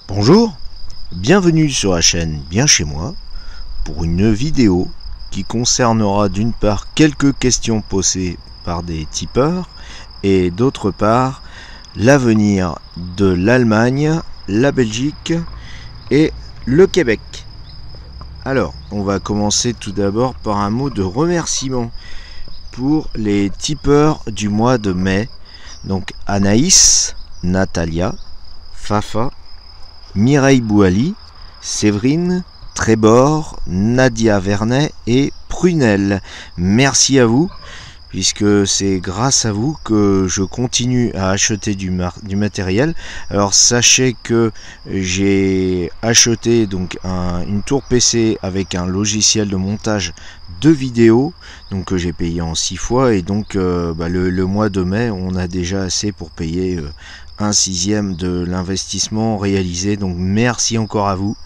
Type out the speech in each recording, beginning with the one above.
Bonjour, bienvenue sur la chaîne Bien Chez Moi pour une vidéo qui concernera d'une part quelques questions posées par des tipeurs et d'autre part l'avenir de l'Allemagne, la Belgique et le Québec. Alors, on va commencer tout d'abord par un mot de remerciement pour les tipeurs du mois de mai. Donc Anaïs, Natalia, Fafa, Mireille Bouali, Séverine, Trébor, Nadia Vernet et Prunelle. Merci à vous, puisque c'est grâce à vous que je continue à acheter du matériel. Alors sachez que j'ai acheté donc une tour PC avec un logiciel de montage de vidéos, donc que j'ai payé en 6 fois, et donc le mois de mai on a déjà assez pour payer un sixième de l'investissement réalisé. Donc merci encore à vous.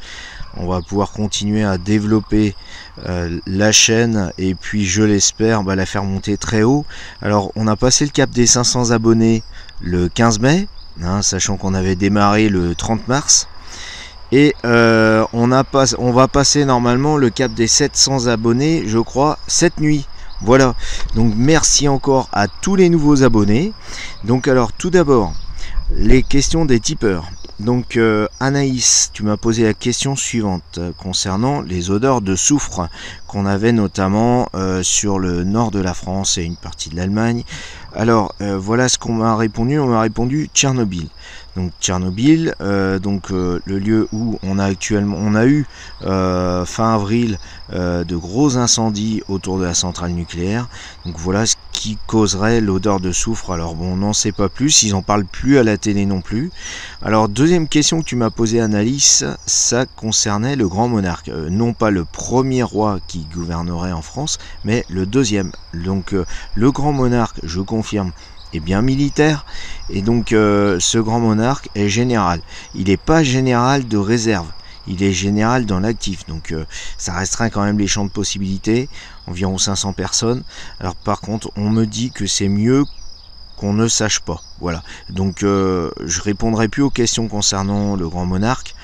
On va pouvoir continuer à développer la chaîne et puis je l'espère la faire monter très haut. Alors on a passé le cap des 500 abonnés le 15 mai, sachant qu'on avait démarré le 30 mars. Et on va passer normalement le cap des 700 abonnés, je crois, cette nuit. Voilà, donc merci encore à tous les nouveaux abonnés. Donc alors tout d'abord, les questions des tipeurs. Donc Anaïs, tu m'as posé la question suivante concernant les odeurs de soufre qu'on avait notamment sur le nord de la France et une partie de l'Allemagne. Alors voilà ce qu'on m'a répondu. On m'a répondu Tchernobyl. Donc Tchernobyl, le lieu où on a eu fin avril de gros incendies autour de la centrale nucléaire. Donc voilà ce qui causerait l'odeur de soufre. Alors bon, on n'en sait pas plus, ils en parlent plus à la télé non plus. Alors deuxième question que tu m'as posée, Annalise, ça concernait le grand monarque, non pas le premier roi qui gouvernerait en France, mais le deuxième. Donc le grand monarque, je confirme, est bien militaire, et donc ce grand monarque est général. Il n'est pas général de réserve, il est général dans l'actif, donc ça restreint quand même les champs de possibilités, environ 500 personnes. Alors par contre on me dit que c'est mieux qu'on ne sache pas, voilà. Donc je répondrai plus aux questions concernant le grand monarque.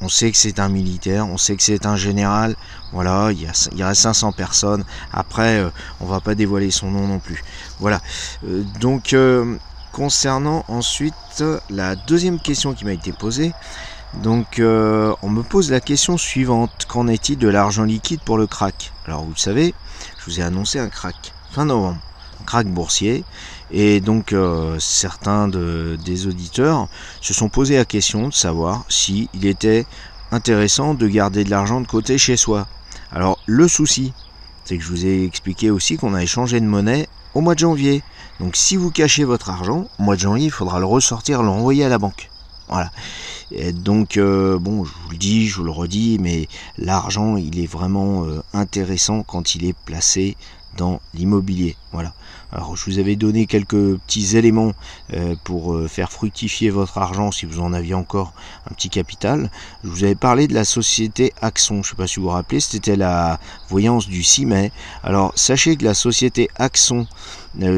On sait que c'est un militaire, on sait que c'est un général, voilà, il reste 500 personnes, après on va pas dévoiler son nom non plus, voilà. Concernant ensuite la deuxième question qui m'a été posée, donc on me pose la question suivante: qu'en est-il de l'argent liquide pour le crack? Alors vous le savez, je vous ai annoncé un crack fin novembre, un crack boursier, et donc certains des auditeurs se sont posé la question de savoir si il était intéressant de garder de l'argent de côté chez soi. Alors le souci, c'est que je vous ai expliqué aussi qu'on avait changé de monnaie au mois de janvier. Donc si vous cachez votre argent, au mois de janvier, il faudra le ressortir, le renvoyer à la banque. Voilà. Et donc bon, je vous le dis, je vous le redis, mais l'argent, il est vraiment intéressant quand il est placé dans l'immobilier. Voilà. Alors je vous avais donné quelques petits éléments pour faire fructifier votre argent si vous en aviez encore un petit capital. Je vous avais parlé de la société Axon, je ne sais pas si vous vous rappelez, c'était la voyance du 6 mai. Alors sachez que la société Axon,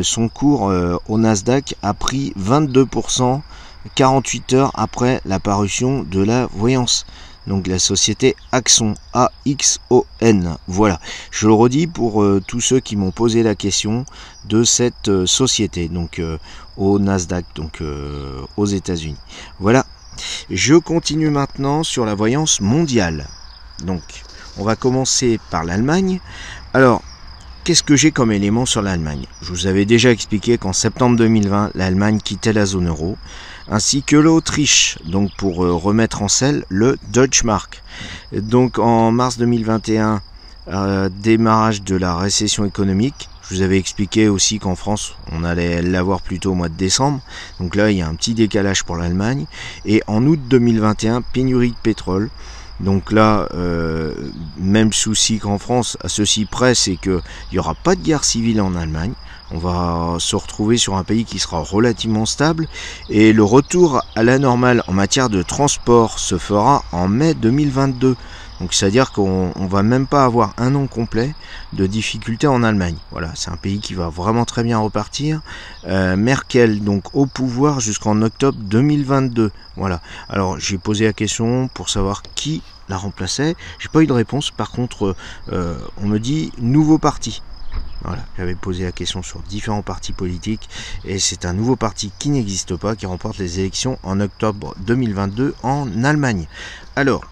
son cours au Nasdaq a pris 22% 48 heures après la parution de la voyance. Donc la société Axon, A-X-O-N, voilà. Je le redis pour tous ceux qui m'ont posé la question de cette société, donc au Nasdaq, donc aux États-Unis. Voilà. Je continue maintenant sur la voyance mondiale. Donc on va commencer par l'Allemagne. Alors qu'est-ce que j'ai comme élément sur l'Allemagne? Je vous avais déjà expliqué qu'en septembre 2020, l'Allemagne quittait la zone euro, ainsi que l'Autriche, donc pour remettre en selle le Deutsche Mark. Donc en mars 2021, démarrage de la récession économique. Je vous avais expliqué aussi qu'en France, on allait l'avoir plutôt au mois de décembre. Donc là, il y a un petit décalage pour l'Allemagne. Et en août 2021, pénurie de pétrole. Donc là, même souci qu'en France, à ceci près, c'est qu'il n'y aura pas de guerre civile en Allemagne. On va se retrouver sur un pays qui sera relativement stable, et le retour à la normale en matière de transport se fera en mai 2022. Donc c'est-à-dire qu'on va même pas avoir un an complet de difficultés en Allemagne. Voilà, c'est un pays qui va vraiment très bien repartir. Merkel donc au pouvoir jusqu'en octobre 2022. Voilà. Alors j'ai posé la question pour savoir qui la remplaçait. J'ai pas eu de réponse. Par contre, on me dit nouveau parti. Voilà, j'avais posé la question sur différents partis politiques et c'est un nouveau parti qui n'existe pas qui remporte les élections en octobre 2022 en Allemagne. Alors,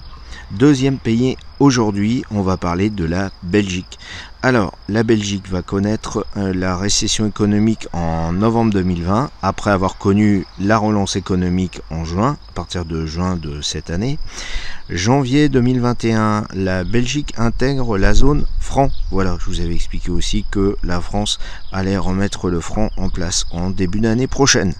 deuxième pays aujourd'hui, on va parler de la Belgique. Alors, la Belgique va connaître la récession économique en novembre 2020, après avoir connu la relance économique en juin, à partir de juin de cette année. Janvier 2021, la Belgique intègre la zone franc. Voilà, je vous avais expliqué aussi que la France allait remettre le franc en place en début d'année prochaine.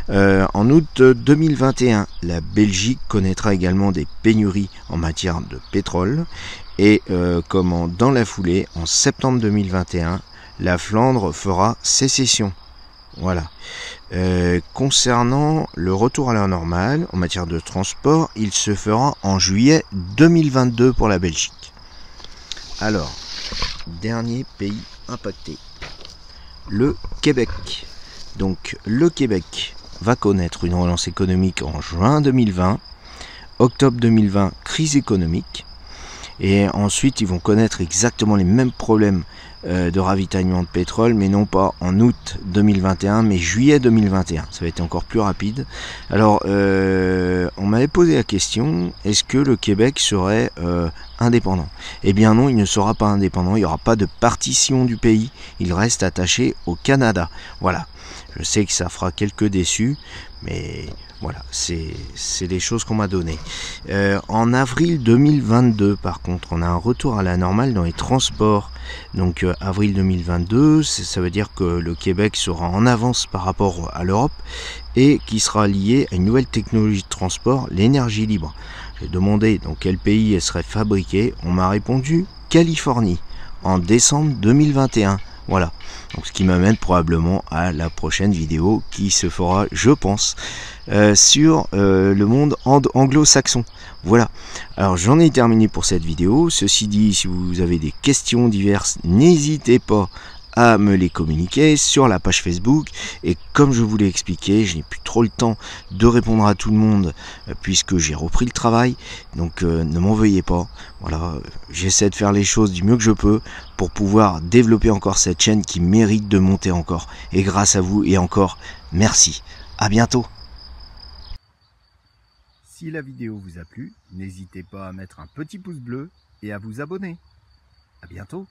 En août 2021, la Belgique connaîtra également des pénuries en matière de pétrole. Et dans la foulée, en septembre 2021, la Flandre fera sécession. Voilà. Concernant le retour à la normale en matière de transport, il se fera en juillet 2022 pour la Belgique. Alors, dernier pays impacté, le Québec. Donc le Québec va connaître une relance économique en juin 2020, octobre 2020, crise économique. Et ensuite, ils vont connaître exactement les mêmes problèmes de ravitaillement de pétrole, mais non pas en août 2021, mais juillet 2021. Ça va être encore plus rapide. Alors, on m'avait posé la question, est-ce que le Québec serait indépendant? Eh bien non, il ne sera pas indépendant, il n'y aura pas de partition du pays, il reste attaché au Canada. Voilà, je sais que ça fera quelques déçus, mais... voilà, c'est les choses qu'on m'a données. En avril 2022, par contre, on a un retour à la normale dans les transports. Donc avril 2022, ça veut dire que le Québec sera en avance par rapport à l'Europe et qui sera lié à une nouvelle technologie de transport, l'énergie libre. J'ai demandé dans quel pays elle serait fabriquée. On m'a répondu Californie, en décembre 2021. Voilà, donc ce qui m'amène probablement à la prochaine vidéo qui se fera, je pense, sur le monde anglo-saxon. Voilà, alors j'en ai terminé pour cette vidéo. Ceci dit, si vous avez des questions diverses, n'hésitez pas à me les communiquer sur la page Facebook. Et comme je vous l'ai expliqué, je n'ai plus trop le temps de répondre à tout le monde puisque j'ai repris le travail. Donc ne m'en veuillez pas. Voilà, j'essaie de faire les choses du mieux que je peux pour pouvoir développer encore cette chaîne qui mérite de monter encore. Et grâce à vous et encore, merci. À bientôt. Si la vidéo vous a plu, n'hésitez pas à mettre un petit pouce bleu et à vous abonner. À bientôt.